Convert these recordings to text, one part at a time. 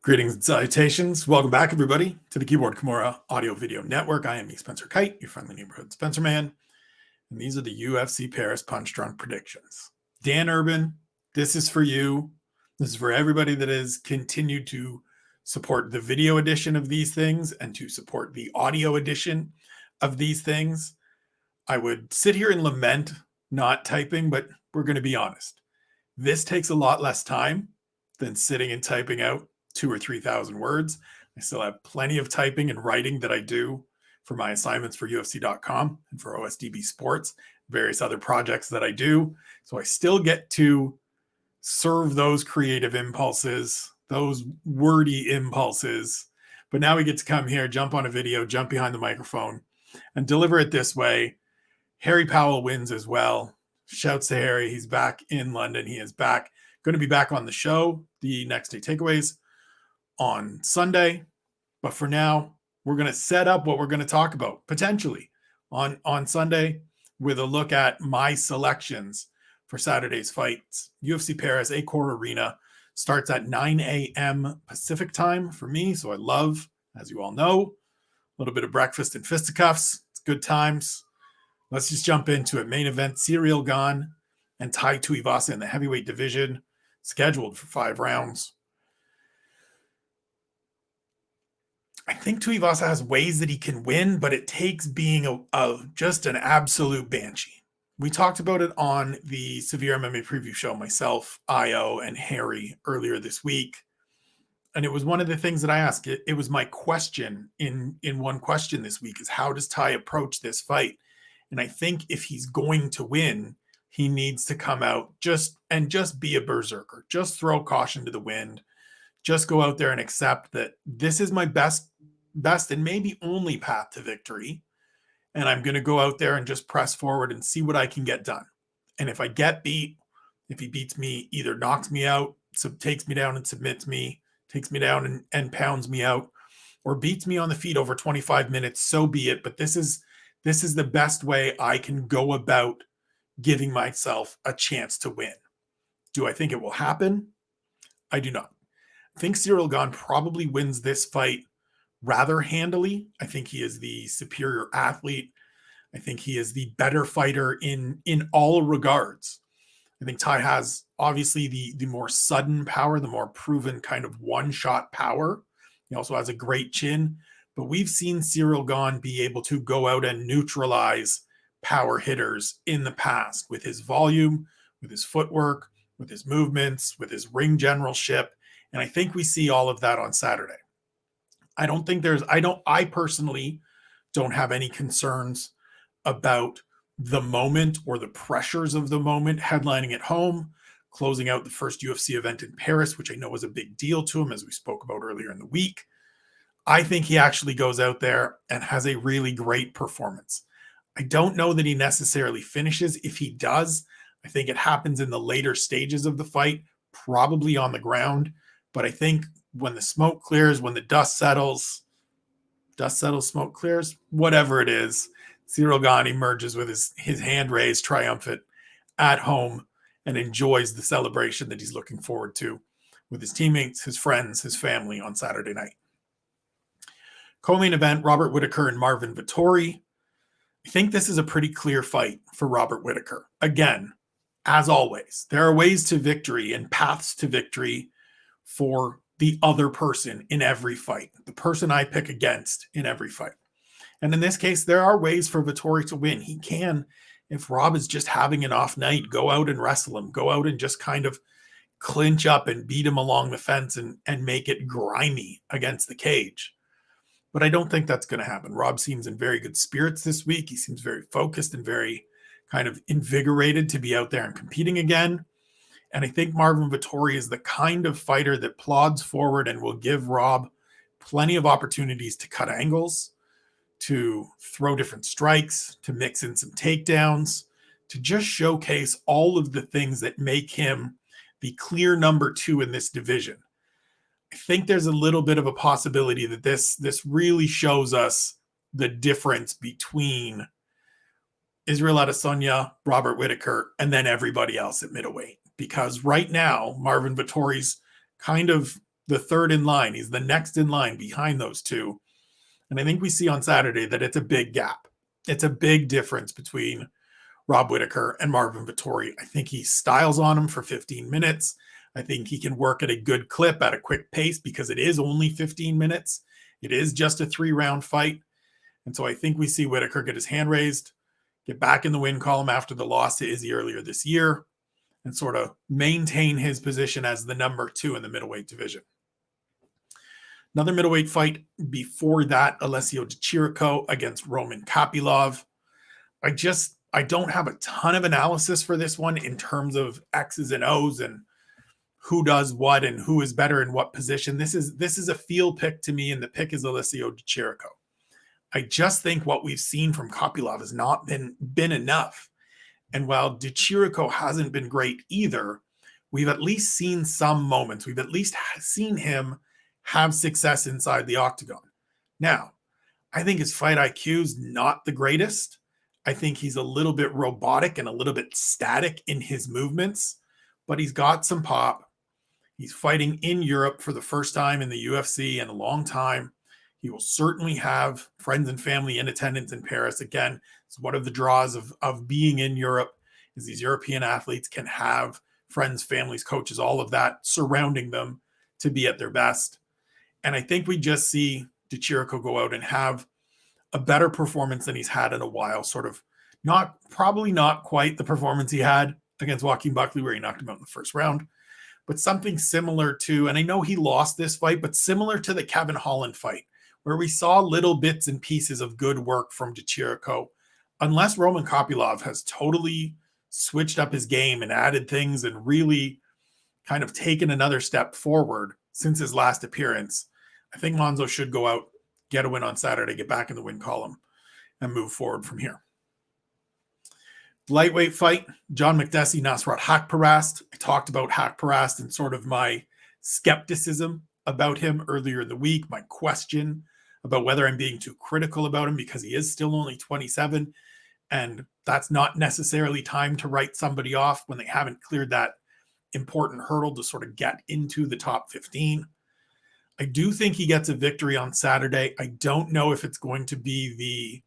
Greetings and salutations. Welcome back, everybody, to the Keyboard Kimura Audio Video Network. I am me, Spencer Kyte, your friendly neighborhood Spencer Man, and these are the UFC Paris Punch Drunk predictions. Dan Urban, this is for you. This is for everybody that has continued to support the video edition of these things and to support the audio edition of these things. I would sit here and lament not typing, but we're going to be honest. This takes a lot less time than sitting and typing out 2,000 or 3,000 words. I still have plenty of typing and writing that I do for my assignments for UFC.com and for OSDB Sports, various other projects that I do. So I still get to serve those creative impulses, those wordy impulses. But now we get to come here, jump on a video, jump behind the microphone, and deliver it this way. Harry Powell wins as well. Shouts to Harry. He's back in London. He is back. Going to be back on the show, the next day takeaways, on Sunday. But for now, we're going to set up what we're going to talk about potentially on Sunday with a look at my selections for Saturday's fights. UFC Paris, Accor Arena, starts at 9 a.m. Pacific time for me. So I love, as you all know, a little bit of breakfast and fisticuffs. It's good times. Let's just jump into it. Main event, Ciryl Gane and Tuivasa in the heavyweight division, scheduled for 5 rounds. I think Tuivasa has ways that he can win, but it takes being just an absolute banshee. We talked about it on the Severe MMA preview show, myself, Io, and Harry earlier this week. And it was one of the things that I asked. It was my question in one question this week is, how does Ty approach this fight? And I think if he's going to win, he needs to come out just be a berserker. Just throw caution to the wind. Just go out there and accept that this is my best and maybe only path to victory. And I'm going to go out there and just press forward and see what I can get done. And if I get beat, if he beats me, either knocks me out, takes me down and submits me, takes me down and pounds me out, or beats me on the feet over 25 minutes, so be it. But this is the best way I can go about giving myself a chance to win. Do I think it will happen? I do not. I think Ciryl Gane probably wins this fight rather handily. I think he is the superior athlete. I think he is the better fighter in all regards. I think Ty has obviously the more sudden power, the more proven kind of one-shot power. He also has a great chin. But we've seen Ciryl Gane be able to go out and neutralize power hitters in the past with his volume, with his footwork, with his movements, with his ring generalship. And I think we see all of that on Saturday. I personally don't have any concerns about the moment or the pressures of the moment, headlining at home, closing out the first UFC event in Paris, which I know was a big deal to him, as we spoke about earlier in the week. I think he actually goes out there and has a really great performance. I don't know that he necessarily finishes. If he does, I think it happens in the later stages of the fight, probably on the ground. But I think when the smoke clears, when the dust settles, smoke clears, whatever it is, Ciryl Gane emerges with his hand raised, triumphant, at home, and enjoys the celebration that he's looking forward to with his teammates, his friends, his family on Saturday night. Co-main event, Robert Whittaker and Marvin Vettori. I think this is a pretty clear fight for Robert Whittaker. Again, as always, there are ways to victory and paths to victory for the other person in every fight, the person I pick against in every fight. And in this case, there are ways for Vettori to win. He can, if Rob is just having an off night, go out and wrestle him, go out and just kind of clinch up and beat him along the fence and make it grimy against the cage. But I don't think that's going to happen. Rob seems in very good spirits this week. He seems very focused and very kind of invigorated to be out there and competing again. And I think Marvin Vettori is the kind of fighter that plods forward and will give Rob plenty of opportunities to cut angles, to throw different strikes, to mix in some takedowns, to just showcase all of the things that make him the clear number 2 in this division. I think there's a little bit of a possibility that this really shows us the difference between Israel Adesanya, Robert Whittaker, and then everybody else at middleweight. Because right now, Marvin Vettori's kind of the third in line. He's the next in line behind those two. And I think we see on Saturday that it's a big gap. It's a big difference between Rob Whittaker and Marvin Vettori. I think he styles on him for 15 minutes. I think he can work at a good clip at a quick pace because it is only 15 minutes. It is just a 3-round fight. And so I think we see Whittaker get his hand raised, get back in the win column after the loss to Izzy earlier this year, and sort of maintain his position as the number 2 in the middleweight division. Another middleweight fight before that, Alessio Chirico against Roman Kopylov. I don't have a ton of analysis for this one in terms of X's and O's and who does what and who is better in what position. This is a feel pick to me, and the pick is Alessio Chirico. I just think what we've seen from Kopylov has not been enough. And while Chirico hasn't been great either, we've at least seen some moments. We've at least seen him have success inside the octagon. Now, I think his fight IQ is not the greatest. I think he's a little bit robotic and a little bit static in his movements, but he's got some pop. He's fighting in Europe for the first time in the UFC in a long time. He will certainly have friends and family in attendance in Paris. Again, it's one of the draws of being in Europe is these European athletes can have friends, families, coaches, all of that surrounding them to be at their best. And I think we just see Chirico go out and have a better performance than he's had in a while. Sort of probably not quite the performance he had against Joaquin Buckley where he knocked him out in the first round, but something similar to, and I know he lost this fight, but similar to the Kevin Holland fight, where we saw little bits and pieces of good work from Chirico. Unless Roman Kopylov has totally switched up his game and added things and really kind of taken another step forward since his last appearance, I think Monzo should go out, get a win on Saturday, get back in the win column, and move forward from here. Lightweight fight, John Makdessi, Nasrat Haqparast. I talked about Haqparast and sort of my skepticism about him earlier in the week, my question about whether I'm being too critical about him because he is still only 27, and that's not necessarily time to write somebody off when they haven't cleared that important hurdle to sort of get into the top 15. I do think he gets a victory on Saturday. I don't know if it's going to be the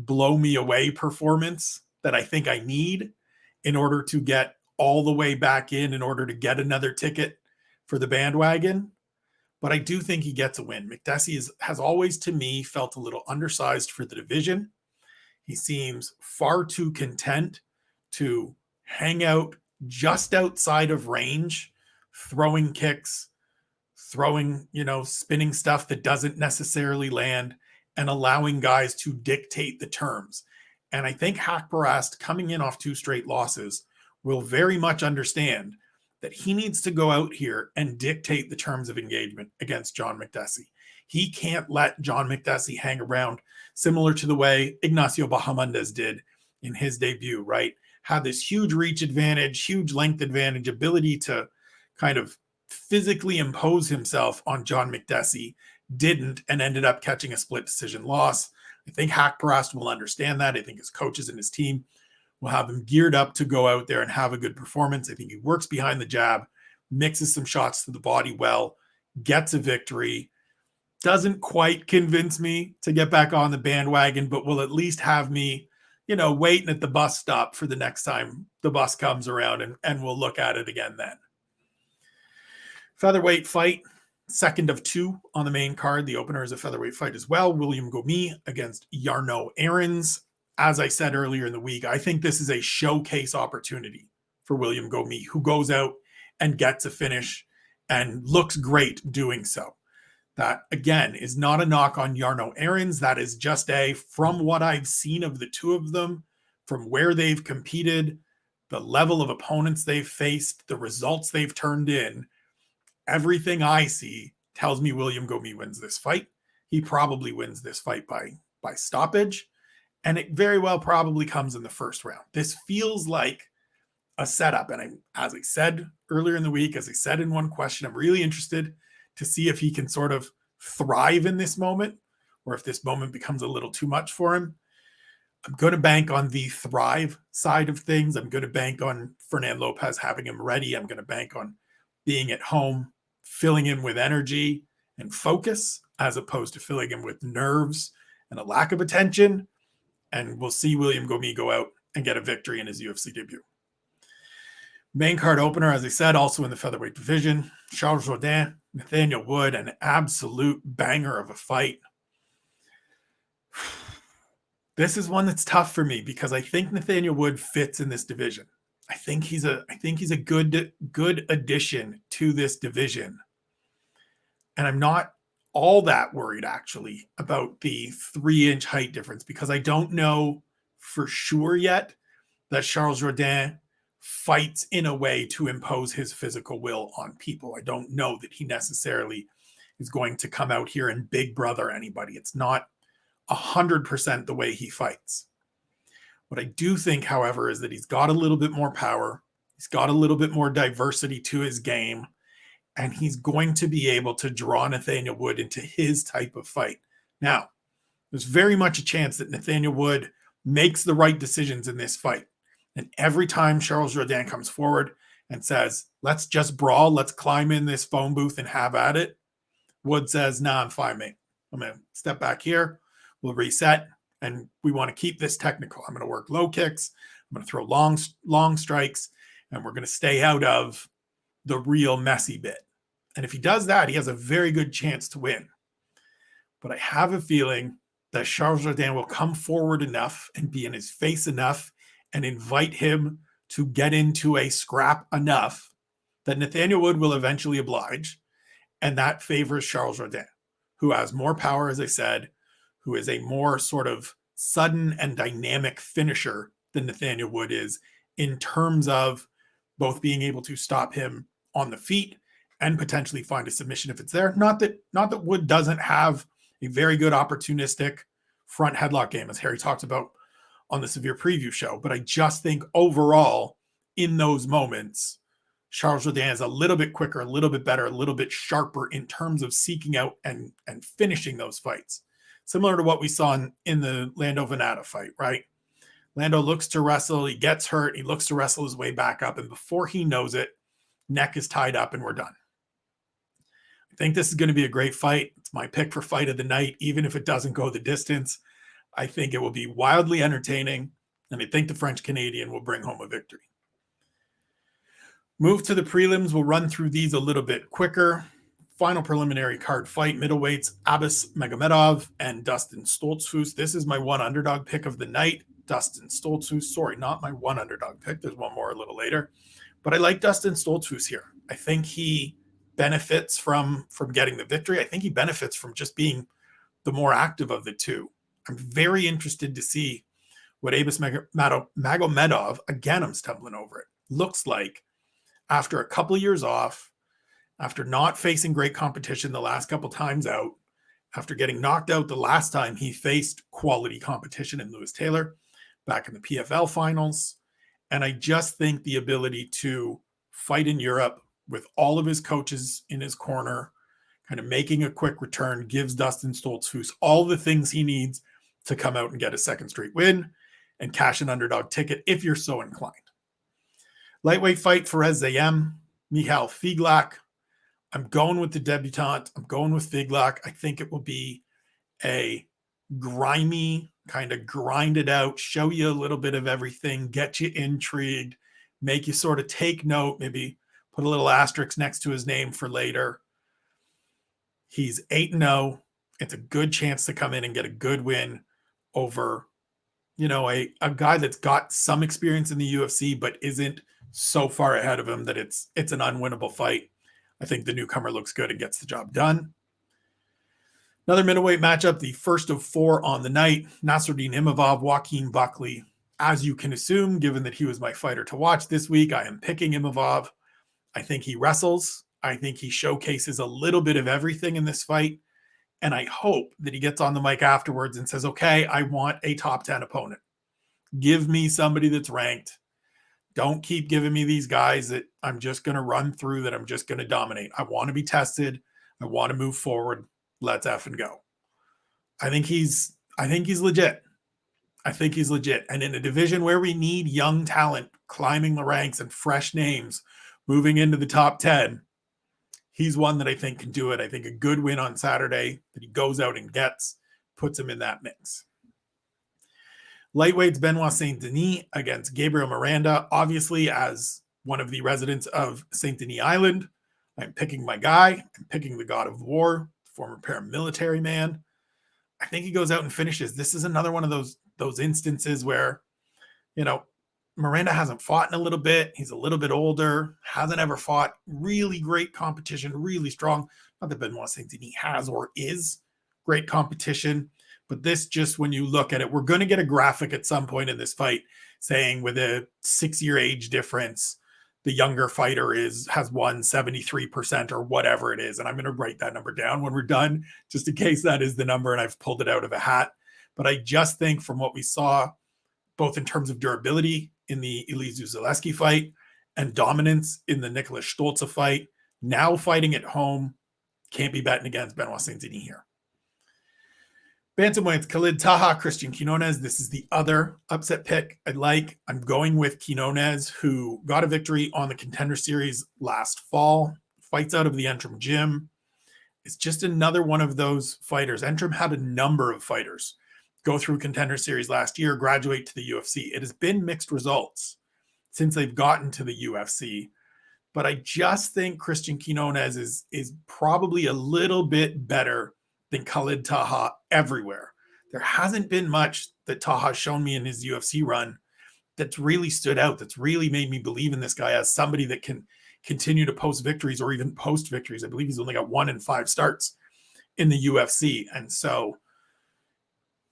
blow me away performance that I think I need in order to get all the way back in order to get another ticket for the bandwagon. But I do think he gets a win. Makdessi has always, to me, felt a little undersized for the division. He seems far too content to hang out just outside of range, throwing kicks, throwing, spinning stuff that doesn't necessarily land, and allowing guys to dictate the terms. And I think Haqparast, coming in off 2 straight losses, will very much understand that he needs to go out here and dictate the terms of engagement against John Makdessi. He can't let John Makdessi hang around, similar to the way Ignacio Bahamondes did in his debut, right? Had this huge reach advantage, huge length advantage, ability to kind of physically impose himself on John Makdessi, didn't, and ended up catching a split decision loss. I think Haqparast will understand that. I think his coaches and his team will have him geared up to go out there and have a good performance. I think he works behind the jab, mixes some shots to the body well, gets a victory. Doesn't quite convince me to get back on the bandwagon, but will at least have me, waiting at the bus stop for the next time the bus comes around, and we'll look at it again then. Featherweight fight, second of 2 on the main card. The opener is a featherweight fight as well. William Gomis against Jarno Errens. As I said earlier in the week, I think this is a showcase opportunity for William Gomis, who goes out and gets a finish and looks great doing so. That, again, is not a knock on Jarno Errens. That is just from what I've seen of the two of them, from where they've competed, the level of opponents they've faced, the results they've turned in, everything I see tells me William Gomis wins this fight. He probably wins this fight by stoppage, and it very well probably comes in the first round. This feels like a setup, and as I said earlier in the week, as I said in one question, I'm really interested to see if he can sort of thrive in this moment, or if this moment becomes a little too much for him. I'm going to bank on the thrive side of things. I'm going to bank on Fernand Lopez having him ready. I'm going to bank on being at home, filling in with energy and focus as opposed to filling in with nerves and a lack of attention. And we'll see William Gomis go out and get a victory in his UFC debut. Main card opener, as I said, also in the featherweight division. Charles Jourdain, Nathaniel Wood, an absolute banger of a fight. This is one that's tough for me because I think Nathaniel Wood fits in this division. I think he's a good addition to this division. And I'm not all that worried actually about the 3-inch height difference because I don't know for sure yet that Charles Jourdain fights in a way to impose his physical will on people. I don't know that he necessarily is going to come out here and big brother anybody. It's not 100% the way he fights. What I do think, however, is that he's got a little bit more power. He's got a little bit more diversity to his game, and he's going to be able to draw Nathaniel Wood into his type of fight. Now, there's very much a chance that Nathaniel Wood makes the right decisions in this fight. And every time Charles Jourdain comes forward and says, let's just brawl, let's climb in this phone booth and have at it, Wood says, nah, I'm fine, mate. I'm going to step back here. We'll reset. And we want to keep this technical. I'm going to work low kicks. I'm going to throw long strikes. And we're going to stay out of the real messy bit. And if he does that, he has a very good chance to win. But I have a feeling that Charles Jourdain will come forward enough and be in his face enough and invite him to get into a scrap enough that Nathaniel Wood will eventually oblige. And that favors Charles Jourdain, who has more power, as I said, who is a more sort of sudden and dynamic finisher than Nathaniel Wood is in terms of both being able to stop him on the feet and potentially find a submission if it's there. Not that Wood doesn't have a very good opportunistic front headlock game, as Harry talked about on the Severe Preview show. But I just think overall, in those moments, Charles Jourdain is a little bit quicker, a little bit better, a little bit sharper in terms of seeking out and finishing those fights. Similar to what we saw in the Lando Venata fight, right? Lando looks to wrestle, he gets hurt, he looks to wrestle his way back up, and before he knows it, neck is tied up and we're done. I think this is going to be a great fight. It's my pick for fight of the night, even if it doesn't go the distance. I think it will be wildly entertaining, and I think the French-Canadian will bring home a victory. Move to the prelims. We'll run through these a little bit quicker. Final preliminary card fight, middleweights, Abus Magomedov and Dustin Stoltzfus. This is my one underdog pick of the night. Dustin Stoltzfus, sorry, not my one underdog pick. There's one more a little later. But I like Dustin Stoltzfus here. I think he benefits from getting the victory. I think he benefits from just being the more active of the two. I'm very interested to see what Abus Magomedov, again, I'm stumbling over it, looks like after a couple of years off, after not facing great competition the last couple times out, after getting knocked out the last time he faced quality competition in Lewis Taylor back in the PFL finals. And I just think the ability to fight in Europe with all of his coaches in his corner, kind of making a quick return, gives Dustin Stoltzfus all the things he needs to come out and get a second straight win and cash an underdog ticket if you're so inclined. Lightweight fight, Fares Zayem, Michal Figlak. I'm going with the debutant. I'm going with Figlak. I think it will be a grimy, kind of grind it out, show you a little bit of everything, get you intrigued, make you sort of take note, maybe put a little asterisk next to his name for later. He's 8-0. It's a good chance to come in and get a good win over, a guy that's got some experience in the UFC, but isn't so far ahead of him that it's an unwinnable fight. I think the newcomer looks good and gets the job done. Another middleweight matchup, the first of 4 on the night, Nasruddin Imavov, Joaquin Buckley. As you can assume, given that he was my fighter to watch this week, I am picking Imavov. I think he wrestles. I think he showcases a little bit of everything in this fight. And I hope that he gets on the mic afterwards and says, okay, I want a top 10 opponent. Give me somebody that's ranked. Don't keep giving me these guys that I'm just going to run through, that I'm just going to dominate. I want to be tested. I want to move forward. Let's effing go. I think he's legit. I think he's legit. And in a division where we need young talent climbing the ranks and fresh names moving into the top 10, he's one that I think can do it. I think a good win on Saturday that he goes out and gets puts him in that mix. Lightweights, Benoit Saint-Denis against Gabriel Miranda. Obviously, as one of the residents of Saint-Denis Island, I'm picking my guy. I'm picking the god of war, former paramilitary man. I think he goes out and finishes. This is another one of those instances where, Miranda hasn't fought in a little bit. He's a little bit older, hasn't ever fought really great competition, really strong. Not that Benoit Saint-Denis has or is great competition, but this just, when you look at it, we're going to get a graphic at some point in this fight saying with a 6-year age difference, the younger fighter has won 73% or whatever it is. And I'm going to write that number down when we're done, just in case that is the number and I've pulled it out of a hat. But I just think from what we saw, both in terms of durability in the Elizeu Zaleski fight and dominance in the Nicholas Stolze fight, now fighting at home, can't be betting against Benoit Saint-Denis here. Bantamweights, Khalid Taha, Christian Quinones. This is the other upset pick I'd like. I'm going with Quinones, who got a victory on the Contender Series last fall, fights out of the Entrim gym. It's just another one of those fighters. Entrim had a number of fighters go through Contender Series last year, graduate to the UFC. It has been mixed results since they've gotten to the UFC. But I just think Christian Quinones is probably a little bit better than Khalid Taha everywhere. There hasn't been much that Taha's shown me in his UFC run that's really stood out, that's really made me believe in this guy as somebody that can continue to post victories or even post victories. I believe he's only got 1 in 5 starts in the UFC. And so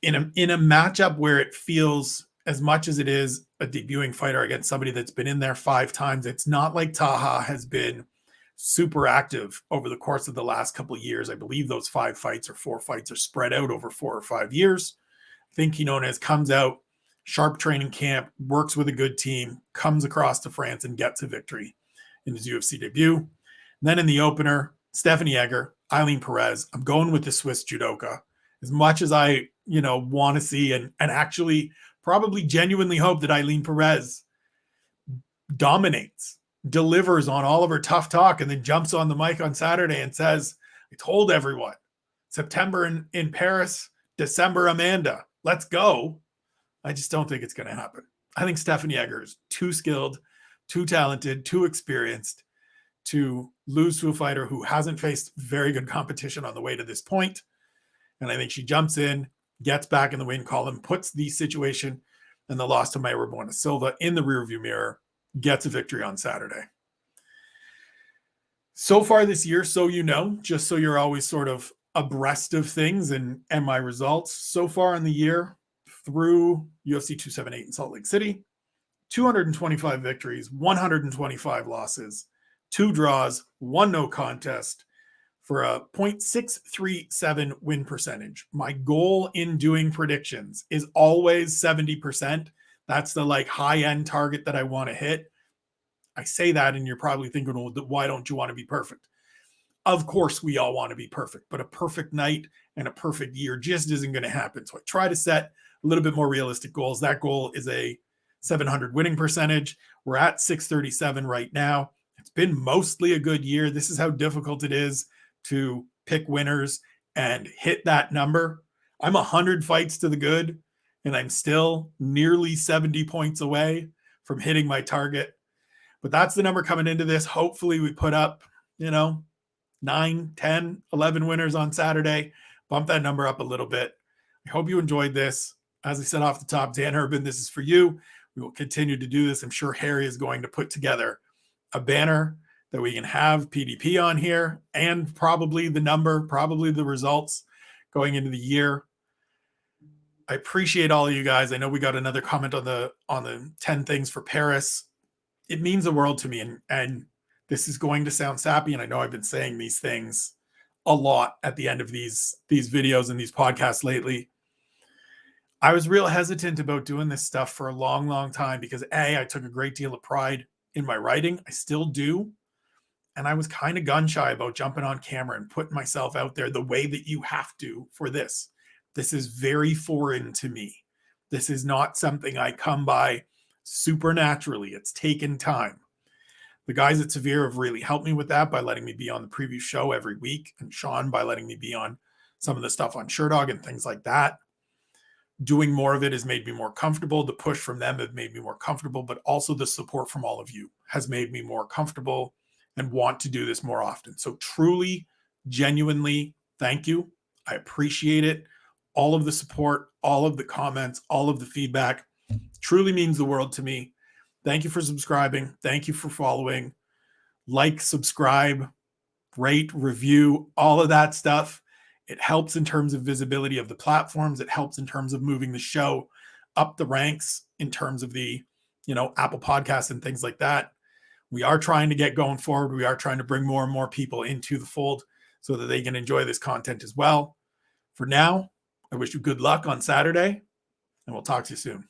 in a matchup where it feels, as much as it is a debuting fighter against somebody that's been in there 5 times, it's not like Taha has been super active over the course of the last couple of years. I believe those 5 fights or 4 fights are spread out over 4 or 5 years. I think Quinones comes out, sharp training camp, works with a good team, comes across to France and gets a victory in his UFC debut. And then in the opener, Stephanie Egger, Eileen Perez. I'm going with the Swiss judoka. As much as I, want to see and actually probably genuinely hope that Eileen Perez dominates, delivers on all of her tough talk, and then jumps on the mic on Saturday and says, I told everyone, September in Paris, December Amanda, let's go. I just don't think it's going to happen. I think Stephanie Egger is too skilled, too talented, too experienced to lose to a fighter who hasn't faced very good competition on the way to this point. And I think she jumps in, gets back in the win column, puts the situation and the loss to Mayra Bona Silva in the rearview mirror, gets a victory on Saturday. So far this year, just so you're always sort of abreast of things and my results, so far in the year through UFC 278 in Salt Lake City, 225 victories, 125 losses, 2 draws, 1 no contest for a 0.637 win percentage. My goal in doing predictions is always 70%. That's the high-end target that I want to hit. I say that and you're probably thinking, well, why don't you want to be perfect? Of course we all want to be perfect, but a perfect night and a perfect year just isn't going to happen. So I try to set a little bit more realistic goals. That goal is a 700 winning percentage. We're at 637 right now. It's been mostly a good year. This is how difficult it is to pick winners and hit that number. I'm 100 fights to the good, and I'm still nearly 70 points away from hitting my target. But that's the number coming into this. Hopefully we put up, 9, 10, 11 winners on Saturday. Bump that number up a little bit. I hope you enjoyed this. As I said off the top, Dan Urban, this is for you. We will continue to do this. I'm sure Harry is going to put together a banner that we can have PDP on here and probably the results going into the year. I appreciate all of you guys. I know we got another comment on the 10 things for Paris. It means the world to me. And this is going to sound sappy. And I know I've been saying these things a lot at the end of these videos and these podcasts lately. I was real hesitant about doing this stuff for a long, long time because I took a great deal of pride in my writing. I still do. And I was kind of gun shy about jumping on camera and putting myself out there the way that you have to for this. This is very foreign to me. This is not something I come by supernaturally. It's taken time. The guys at Severe have really helped me with that by letting me be on the preview show every week, and Sean by letting me be on some of the stuff on Sherdog and things like that. Doing more of it has made me more comfortable. The push from them have made me more comfortable, but also the support from all of you has made me more comfortable and want to do this more often. So truly, genuinely, thank you. I appreciate it. All of the support, all of the comments, all of the feedback truly means the world to me. Thank you for subscribing. Thank you for following. Like, subscribe, rate, review, all of that stuff. It helps in terms of visibility of the platforms. It helps in terms of moving the show up the ranks in terms of the, Apple Podcasts and things like that. We are trying to get going forward. We are trying to bring more and more people into the fold so that they can enjoy this content as well. For now, I wish you good luck on Saturday, and we'll talk to you soon.